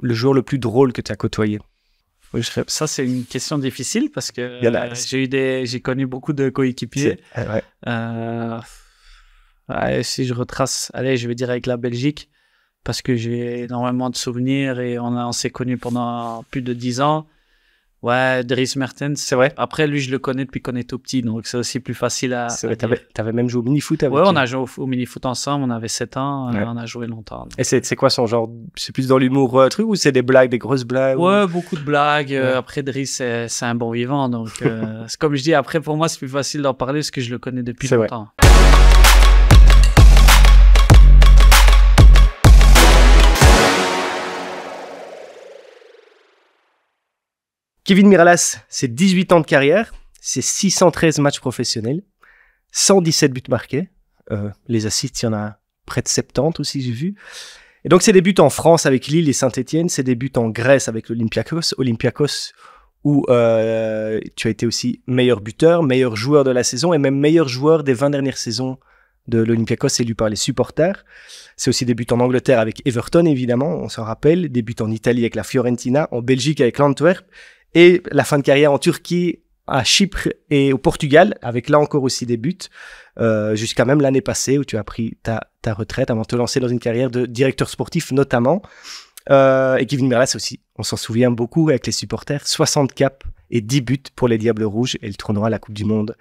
le joueur le plus drôle que tu as côtoyé? Oui, ça, c'est une question difficile parce que j'ai connu beaucoup de coéquipiers. Ouais. Si je retrace, allez, je vais dire avec la Belgique, parce que j'ai énormément de souvenirs et on s'est connus pendant plus de 10 ans. Ouais, Dries Mertens. C'est vrai. Après, lui, je le connais depuis qu'on est tout petit, donc c'est aussi plus facile à. C'est vrai, t'avais même joué au mini-foot avec Ouais, lui. on a joué au mini-foot ensemble, on avait 7 ans, Ouais. on a joué longtemps. Donc. Et c'est quoi son genre? C'est plus dans l'humour truc ou c'est des blagues, des grosses blagues? Ouais, beaucoup de blagues. Ouais. Après, Dries, c'est un bon vivant, donc c'est comme je dis, après, pour moi, c'est plus facile d'en parler parce que je le connais depuis longtemps. Vrai. Kevin Mirallas, c'est 18 ans de carrière, c'est 613 matchs professionnels, 117 buts marqués. Les assists, il y en a près de 70 aussi, j'ai vu. Et donc, c'est des buts en France avec Lille et Saint-Etienne, c'est des buts en Grèce avec l'Olympiakos. Olympiakos, où tu as été aussi meilleur buteur, meilleur joueur de la saison et même meilleur joueur des 20 dernières saisons de l'Olympiakos élu par les supporters. C'est aussi des buts en Angleterre avec Everton, évidemment, on s'en rappelle, des buts en Italie avec la Fiorentina, en Belgique avec l'Antwerp, et la fin de carrière en Turquie, à Chypre et au Portugal, avec là encore aussi des buts, jusqu'à même l'année passée où tu as pris ta retraite avant de te lancer dans une carrière de directeur sportif notamment. Et Kevin Mirallas aussi, on s'en souvient beaucoup avec les supporters, 60 caps et 10 buts pour les Diables Rouges et le tournoi à la Coupe du Monde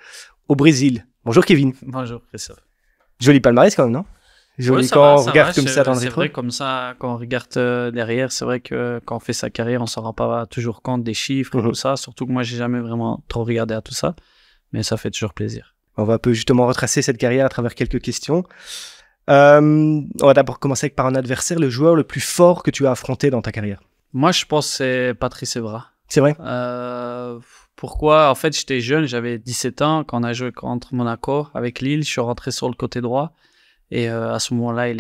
au Brésil. Bonjour Kevin. Bonjour Christophe. Joli palmarès quand même, non? Joli, quand on regarde comme ça dans le rétro. C'est vrai, comme ça, quand on regarde derrière, c'est vrai que quand on fait sa carrière, on s'en rend pas toujours compte des chiffres et tout ça. Surtout que moi, j'ai jamais vraiment trop regardé à tout ça. Mais ça fait toujours plaisir. On va un peu justement retracer cette carrière à travers quelques questions. On va d'abord commencer par un adversaire, le joueur le plus fort que tu as affronté dans ta carrière. Moi, je pense que c'est Patrice Evra. C'est vrai? Pourquoi? En fait, j'étais jeune, j'avais 17 ans quand on a joué contre Monaco avec Lille. Je suis rentré sur le côté droit. Et à ce moment-là,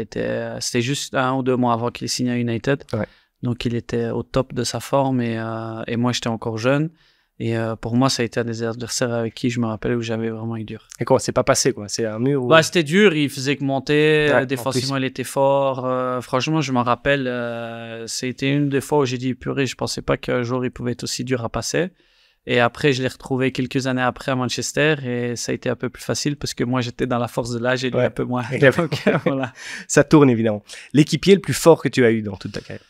c'était juste 1 ou 2 mois avant qu'il signe à United. Ouais. Donc, il était au top de sa forme et moi, j'étais encore jeune. Et pour moi, ça a été un des adversaires avec qui je me rappelle où j'avais vraiment eu dur. Et quoi, c'est pas passé quoi? C'est un mur ou... Bah, c'était dur, il faisait que monter. Ouais, défensivement, il était fort. Franchement, je m'en rappelle. C'était une des fois où j'ai dit, purée, je pensais pas qu'un jour il pouvait être aussi dur à passer. Et après, je l'ai retrouvé quelques années après à Manchester et ça a été un peu plus facile parce que moi, j'étais dans la force de l'âge et lui un peu moins. Donc, voilà. Ça tourne évidemment. L'équipier le plus fort que tu as eu dans toute ta carrière?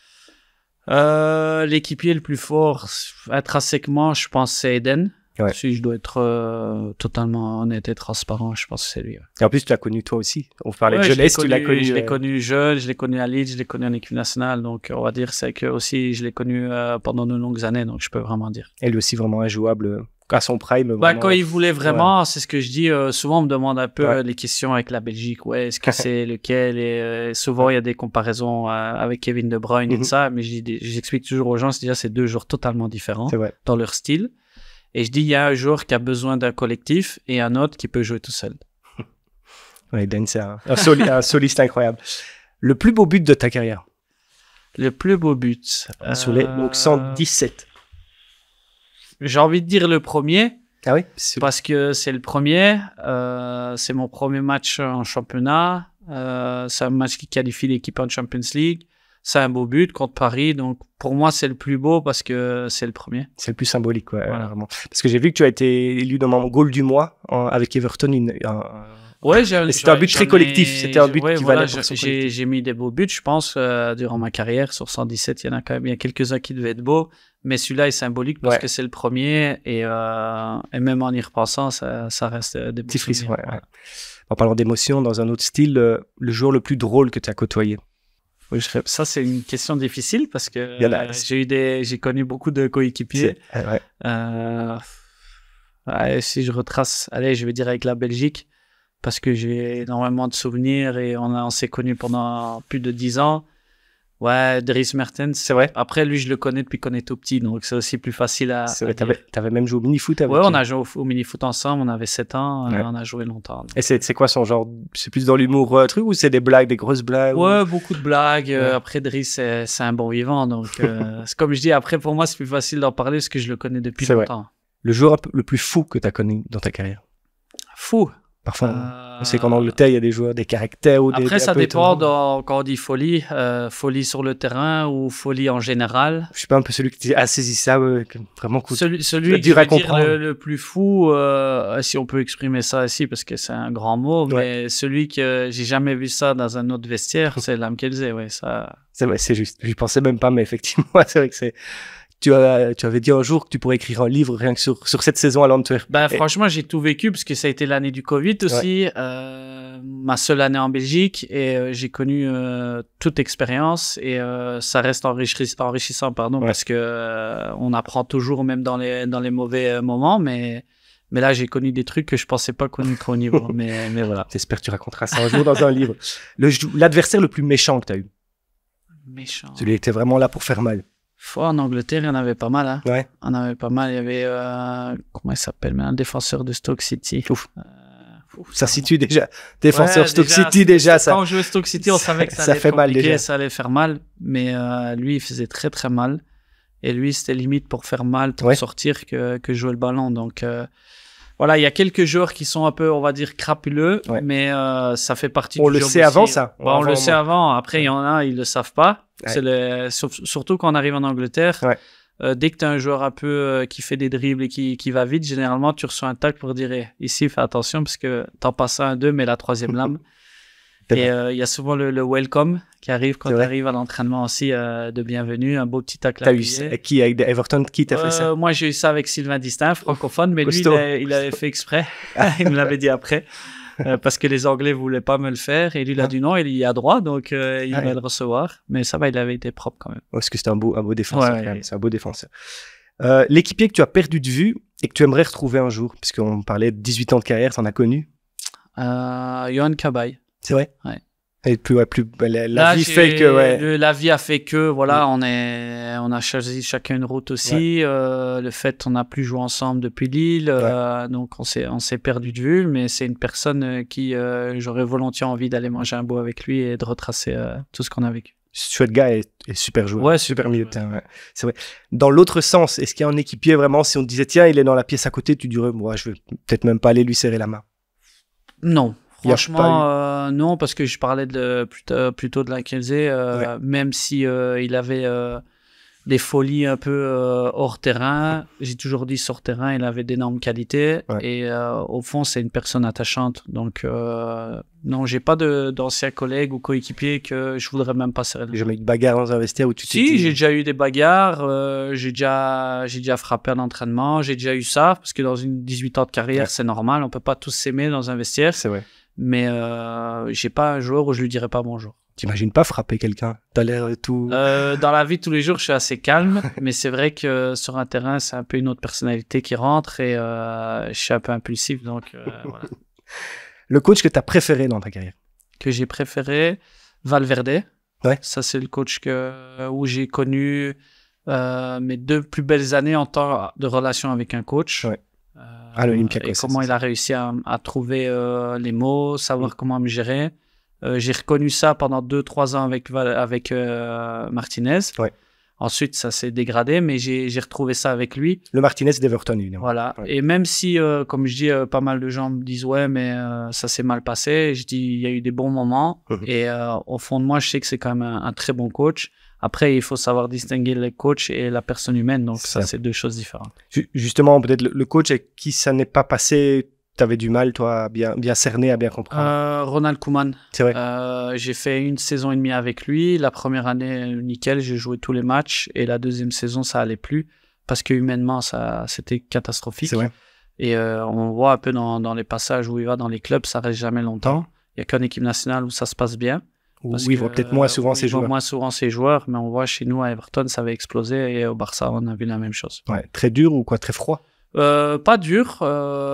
L'équipier le plus fort, intrinsèquement, je pense c'est Eden. Ouais. Si je dois être totalement honnête et transparent, je pense que c'est lui. Ouais. Et en plus, tu l'as connu toi aussi. On parlait de jeunesse, tu l'as connu. Je l'ai connu jeune, je l'ai connu à Leeds, je l'ai connu en équipe nationale. Donc, on va dire c'est que aussi, je l'ai connu pendant de longues années. Donc, je peux vraiment dire. Et lui aussi, vraiment injouable à son prime. Bah, quand il voulait vraiment, c'est ce que je dis. Souvent, on me demande un peu les questions avec la Belgique. Ouais, est-ce que c'est lequel? Et souvent, il y a des comparaisons avec Kevin De Bruyne et tout ça. Mais j'explique toujours aux gens, c'est 2 joueurs totalement différents dans leur style. Et je dis, il y a un joueur qui a besoin d'un collectif et un autre qui peut jouer tout seul. Oui, Dan, c'est un soliste incroyable. Le plus beau but de ta carrière? Le plus beau but? Sur les donc 117. J'ai envie de dire le premier. Ah oui? Parce que c'est le premier. C'est mon premier match en championnat. C'est un match qui qualifie l'équipe en Champions League. C'est un beau but contre Paris, donc pour moi c'est le plus beau parce que c'est le premier. C'est le plus symbolique, ouais, voilà. Vraiment. Parce que j'ai vu que tu as été élu dans mon goal du mois avec Everton. Ouais, c'était un but très collectif. C'était un but qui valait pour son collectif. J'ai mis des beaux buts, je pense, durant ma carrière. Sur 117, il y en a quand même quelques-uns qui devaient être beaux, mais celui-là est symbolique parce que c'est le premier et même en y repensant, ça reste des petits frissons. Ouais. En parlant d'émotion, dans un autre style, le joueur le plus drôle que tu as côtoyé? Ça, c'est une question difficile parce que j'ai connu beaucoup de coéquipiers. Si je retrace, allez, je vais dire avec la Belgique parce que j'ai énormément de souvenirs et on s'est connus pendant plus de 10 ans. Ouais, Dries Mertens. C'est vrai. Après, lui, je le connais depuis qu'on est tout petit, donc c'est aussi plus facile à. C'est vrai, t'avais même joué au mini-foot avec. Ouais, on a joué au mini-foot ensemble, on avait 7 ans, on a joué longtemps. Donc. Et c'est quoi son genre? C'est plus dans l'humour truc ou c'est des blagues, des grosses blagues? Ouais, beaucoup de blagues. Après, Dries, c'est un bon vivant, donc c'est comme je dis, après, pour moi, c'est plus facile d'en parler parce que je le connais depuis longtemps. Le joueur le plus fou que tu as connu dans ta carrière? Fou? Parfois, on sait qu'en Angleterre, il y a des joueurs, des caractères ou Après, des ça un peu dépend étonnants. quand on dit folie, folie sur le terrain ou folie en général. Je suis pas un peu celui qui a saisi ça, vraiment cool. Celui que dur je à veux dire comprendre. le plus fou, si on peut exprimer ça ici, parce que c'est un grand mot, mais celui que j'ai jamais vu ça dans un autre vestiaire, c'est Lamkelze, ouais, ça. C'est juste. J'y pensais même pas, mais effectivement, c'est vrai que c'est. Tu avais dit un jour que tu pourrais écrire un livre rien que sur cette saison à l'Antwerp. Ben, franchement, j'ai tout vécu parce que ça a été l'année du Covid aussi, ma seule année en Belgique, et j'ai connu toute expérience, et ça reste enrichissant, parce que on apprend toujours, même dans les mauvais moments, mais là, j'ai connu des trucs que je pensais pas connaître au niveau. mais voilà. J'espère que tu raconteras ça un jour dans un livre. L'adversaire le plus méchant que tu as eu. Méchant. Celui qui était vraiment là pour faire mal. En Angleterre, il y en avait pas mal. Hein. Ouais. Il y en avait pas mal. Il y avait, comment il s'appelle, un défenseur de Stoke City. Ça situe déjà. Défenseur Stoke déjà, City, déjà. Quand on jouait Stoke City, on savait que ça allait fait mal déjà. Ça allait faire mal. Mais lui, il faisait très, très mal. Et lui, c'était limite pour faire mal, pour sortir que jouer le ballon. Donc, voilà, il y a quelques joueurs qui sont un peu, on va dire, crapuleux, mais ça fait partie du job. On le sait avant ça. On le sait avant. Après, il y en a, ils le savent pas. Surtout quand on arrive en Angleterre. Dès que tu as un joueur un peu qui fait des dribbles et qui va vite, généralement, tu reçois un tacle pour dire ici, fais attention parce que t'en passes un, deux, mais la troisième lame. Et il y a souvent le welcome qui arrive quand tu arrives à l'entraînement aussi de bienvenue, un beau petit tacle. T'as eu qui avec Everton qui t'a fait ça? Moi, j'ai eu ça avec Sylvain Distin, francophone, mais lui, il avait fait exprès. Il me l'avait dit après. Parce que les Anglais voulaient pas me le faire et lui il a dit non, il y a droit, donc il va le recevoir, mais ça va, il avait été propre quand même. Parce que c'était un beau défenseur quand même. C'est un beau défenseur. L'équipier que tu as perdu de vue et que tu aimerais retrouver un jour, puisqu'on parlait de 18 ans de carrière, t'en as connu? Johan Cabaye. C'est vrai? Ouais. Et la vie fait que la vie a fait que voilà, on a choisi chacun une route aussi. Le fait on n'a plus joué ensemble depuis Lille, donc on s'est perdu de vue, mais c'est une personne qui j'aurais volontiers envie d'aller manger un bout avec lui et de retracer tout ce qu'on a vécu. Chouette gars et super joueur. Ouais, super milieu de terrain. Ouais. C'est vrai. Dans l'autre sens, est-ce qu'il y a un équipier vraiment, si on te disait tiens, il est dans la pièce à côté, tu dirais moi je vais peut-être même pas aller lui serrer la main? Non. Franchement, non, parce que je parlais plutôt de Lamkelze, même si il avait des folies un peu hors terrain. J'ai toujours dit sur terrain, il avait d'énormes qualités. Et au fond, c'est une personne attachante. Donc, non, j'ai pas d'anciens collègues ou coéquipiers que je voudrais même pas serrer. J'ai jamais eu de bagarre dans un vestiaire où tu t'es Si, j'ai déjà eu des bagarres. J'ai déjà frappé à l'entraînement. J'ai déjà eu ça, parce que dans une 18 ans de carrière, c'est normal. On peut pas tous s'aimer dans un vestiaire. C'est vrai. Mais j'ai pas un joueur où je lui dirais pas bonjour. T'imagines pas frapper quelqu'un? T'as l'air tout... Dans la vie de tous les jours, je suis assez calme, mais c'est vrai que sur un terrain, c'est un peu une autre personnalité qui rentre et je suis un peu impulsif, donc voilà. Le coach que t'as préféré dans ta carrière? Que j'ai préféré, Valverde. Ouais. Ça, c'est le coach où j'ai connu mes 2 plus belles années en temps de relation avec un coach. Ouais. Et comment il a réussi à trouver les mots, savoir comment me gérer. J'ai reconnu ça pendant 2-3 ans avec Martinez. Ouais. Ensuite, ça s'est dégradé, mais j'ai retrouvé ça avec lui. Le Martinez d'Everton, évidemment. Voilà. Ouais. Et même si, comme je dis, pas mal de gens me disent « Ouais, mais ça s'est mal passé », je dis « Il y a eu des bons moments. » Et au fond de moi, je sais que c'est quand même un très bon coach. Après, il faut savoir distinguer le coach et la personne humaine. Donc, ça, c'est 2 choses différentes. Justement, peut-être le coach avec qui ça n'est pas passé, tu avais du mal, toi, à bien cerner, à bien comprendre. Ronald Koeman. C'est vrai. J'ai fait 1 saison et demie avec lui. La première année, nickel, j'ai joué tous les matchs. Et la deuxième saison, ça allait plus. Parce que humainement, c'était catastrophique. C'est vrai. Et on voit un peu dans les passages où il va dans les clubs, ça reste jamais longtemps. Il n'y a qu'en équipe nationale où ça se passe bien. Parce il voit peut-être moins souvent ses joueurs. Moins souvent ses joueurs, mais on voit chez nous à Everton, ça avait explosé et au Barça, on a vu la même chose. Ouais, très dur ou quoi, très froid? Pas dur,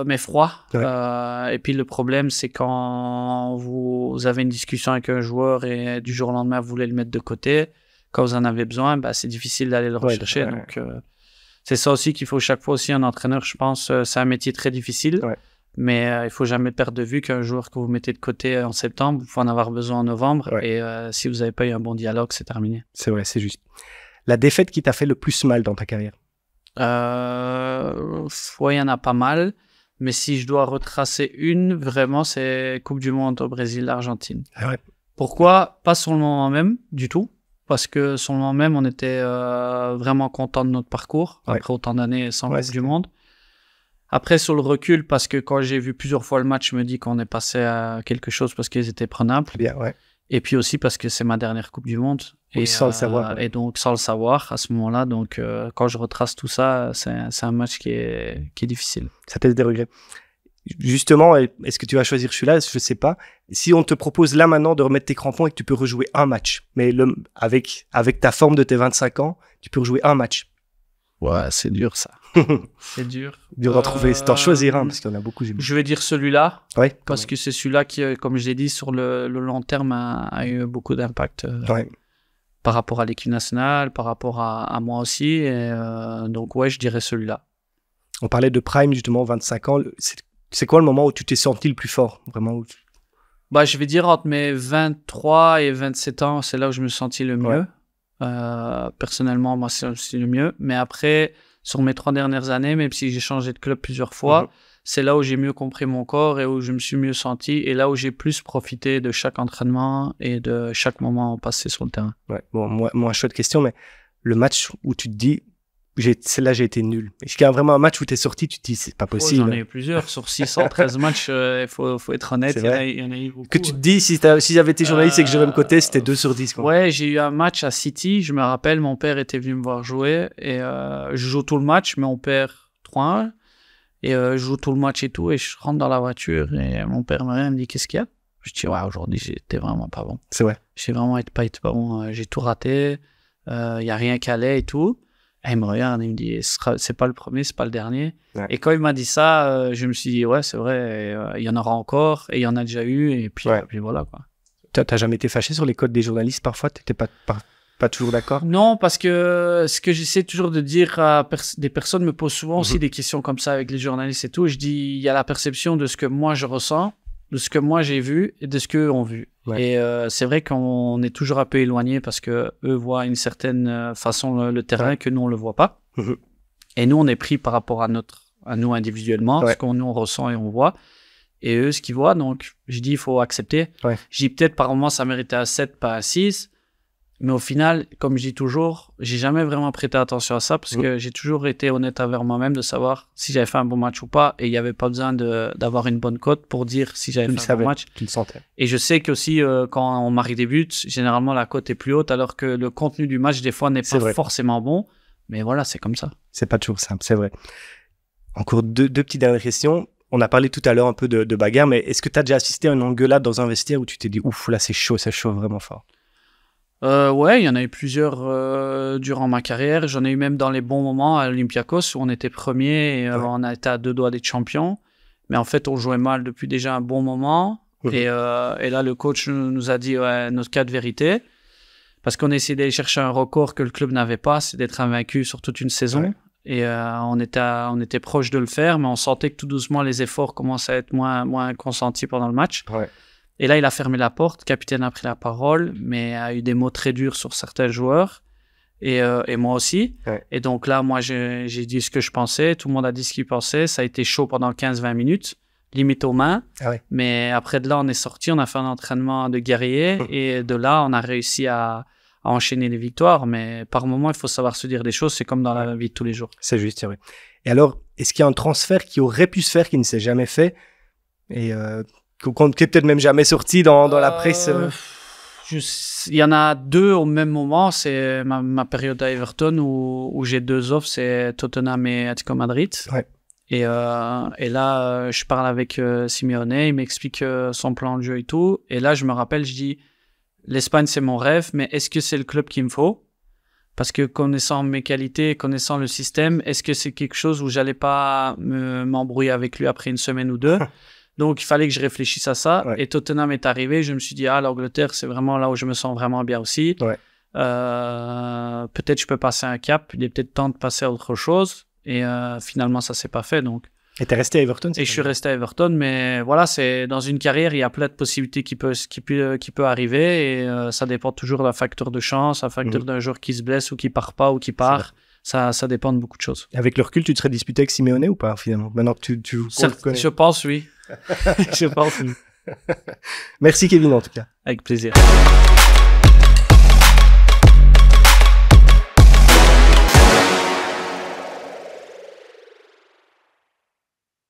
mais froid. Ouais. Et puis le problème, c'est quand vous avez une discussion avec un joueur et du jour au lendemain, vous voulez le mettre de côté. Quand vous en avez besoin, c'est difficile d'aller le rechercher. Ouais. Donc, c'est ça aussi qu'il faut chaque fois aussi un entraîneur, je pense. C'est un métier très difficile. Ouais. Mais il ne faut jamais perdre de vue qu'un joueur que vous mettez de côté en septembre, vous pouvez en avoir besoin en novembre. Ouais. Et si vous n'avez pas eu un bon dialogue, c'est terminé. C'est vrai, c'est juste. La défaite qui t'a fait le plus mal dans ta carrière? Il y en a pas mal. Mais si je dois retracer une, vraiment, c'est Coupe du Monde au Brésil, l'Argentine. Ah ouais. Pourquoi? Pas sur le moment même, du tout. Parce que sur le moment même, on était vraiment content de notre parcours, après autant d'années sans Coupe du Monde. Après, sur le recul, parce que quand j'ai vu plusieurs fois le match, je me dis qu'on est passé à quelque chose parce qu'ils étaient prenables. Bien, ouais. Et puis aussi parce que c'est ma dernière Coupe du Monde. Et sans le savoir. Et donc, sans le savoir, à ce moment-là, donc, quand je retrace tout ça, c'est un match qui est difficile. Ça t'a des regrets. Justement, est-ce que tu vas choisir celui-là? Je sais pas. Si on te propose là maintenant de remettre tes crampons et que tu peux rejouer un match, mais avec ta forme de tes 25 ans, tu peux rejouer un match. Ouais, c'est dur ça. C'est dur. Dur d'en trouver. C'est d'en choisir un parce qu'il y en a beaucoup. Je vais dire celui-là. Ouais. Parce que c'est celui-là qui, comme je l'ai dit, sur le long terme a eu beaucoup d'impact. Par rapport à l'équipe nationale, par rapport à moi aussi. Et, donc, ouais, je dirais celui-là. On parlait de Prime, justement, 25 ans. C'est quoi le moment où tu t'es senti le plus fort, vraiment Bah, je vais dire entre mes 23 et 27 ans, c'est là où je me sentis le mieux. Personnellement, moi, c'est le mieux. Mais après, sur mes 3 dernières années, même si j'ai changé de club plusieurs fois, c'est là où j'ai mieux compris mon corps et où je me suis mieux senti et là où j'ai plus profité de chaque entraînement et de chaque moment passé sur le terrain. Ouais, bon, moi, chouette question, mais le match où tu te dis, celle-là, j'ai été nul. Est-ce qu'il y a vraiment un match où tu es sorti, tu te dis, c'est pas possible? J'en ai eu plusieurs. Sur 613 matchs, il faut être honnête, il y en a eu beaucoup. Que tu te dis, si j'avais été journaliste et que je vais me côté, c'était 2 sur 10. Quoi. Ouais, j'ai eu un match à City, je me rappelle, mon père était venu me voir jouer et je joue tout le match, mais on perd 3-1. Et je joue tout le match et tout, et je rentre dans la voiture, et mon père me dit, qu'est-ce qu'il y a? Je dis, ouais, aujourd'hui, j'étais vraiment pas bon. C'est vrai. J'ai vraiment pas été pas bon. J'ai tout raté, il n'y a rien qui allait et tout. Et il me regarde, il me dit, c'est pas le premier, c'est pas le dernier. Ouais. Et quand il m'a dit ça, je me suis dit, ouais, c'est vrai, il y en aura encore, et il y en a déjà eu, et puis, puis voilà, quoi. T'as jamais été fâché sur les codes des journalistes parfois? T'étais pas toujours d'accord? Non, parce que ce que j'essaie toujours de dire à des personnes me posent souvent aussi des questions comme ça avec les journalistes et tout. Je dis, il y a la perception de ce que moi je ressens, de ce que moi j'ai vu et de ce qu'eux ont vu. Ouais. Et c'est vrai qu'on est toujours un peu éloigné parce que eux voient une certaine façon le terrain que nous on le voit pas. Et nous on est pris par rapport à nous individuellement, ce qu'on nous ressent et on voit. Et eux ce qu'ils voient. Donc je dis, il faut accepter. Je dis peut-être par moment ça méritait un 7, pas un 6. Mais au final, comme je dis toujours, j'ai jamais vraiment prêté attention à ça parce que j'ai toujours été honnête envers moi-même de savoir si j'avais fait un bon match ou pas. Et il n'y avait pas besoin d'avoir une bonne cote pour dire si j'avais fait un bon match. Tu le sentais. Et je sais qu'aussi, quand on marque des buts, généralement la cote est plus haute alors que le contenu du match, des fois, n'est pas forcément bon. Mais voilà, c'est comme ça. C'est pas toujours simple, c'est vrai. Encore deux petites dernières questions. On a parlé tout à l'heure un peu de bagarre, mais est-ce que tu as déjà assisté à une engueulade dans un vestiaire où tu t'es dit, ouf, là c'est chaud vraiment fort? Ouais, il y en a eu plusieurs durant ma carrière. J'en ai eu même dans les bons moments à Olympiakos où on était premier et on a été à 2 doigts d'être champion. Mais en fait, on jouait mal depuis déjà un bon moment. Et là, le coach nous a dit notre cas de vérité. Parce qu'on essayait d'aller chercher un record que le club n'avait pas, c'est d'être invaincu sur toute une saison. Et on était proche de le faire, mais on sentait que tout doucement, les efforts commençaient à être moins consentis pendant le match. Et là, il a fermé la porte, le capitaine a pris la parole, mais a eu des mots très durs sur certains joueurs, et moi aussi. Et donc là, moi, j'ai dit ce que je pensais, tout le monde a dit ce qu'il pensait, ça a été chaud pendant 15-20 minutes, limite aux mains, mais après de là, on est sorti, on a fait un entraînement de guerrier, et de là, on a réussi à enchaîner les victoires, mais par moment, il faut savoir se dire des choses, c'est comme dans la vie de tous les jours. C'est juste, c'est vrai. Et alors, est-ce qu'il y a un transfert qui aurait pu se faire, qui ne s'est jamais fait, et qui est peut-être même jamais sorti dans la presse? Il y en a 2 au même moment. C'est ma période à Everton où j'ai 2 offres, c'est Tottenham et Atlético Madrid. Et là, je parle avec Simeone, il m'explique son plan de jeu et tout. Et là, je me rappelle, je dis, l'Espagne, c'est mon rêve, mais est-ce que c'est le club qu'il me faut? Parce que connaissant mes qualités, connaissant le système, est-ce que c'est quelque chose où j'allais pas m'embrouiller avec lui après une semaine ou 2? Donc, il fallait que je réfléchisse à ça. Et Tottenham est arrivé. Je me suis dit, l'Angleterre, c'est vraiment là où je me sens vraiment bien aussi. Peut-être je peux passer un cap. Il est peut-être temps de passer à autre chose. Et finalement, ça ne s'est pas fait. Donc. Et tu es resté à Everton? Et je suis resté à Everton. Mais voilà, c'est dans une carrière, il y a plein de possibilités qui peut arriver. Et ça dépend toujours d'un facteur de chance, un facteur d'un joueur qui se blesse ou qui part pas ou qui part. ça dépend de beaucoup de choses. Avec le recul, tu te serais disputé avec Simeone ou pas, finalement, maintenant que tu le connais? Je pense, oui. Je pense, oui. Merci, Kevin, en tout cas. Avec plaisir.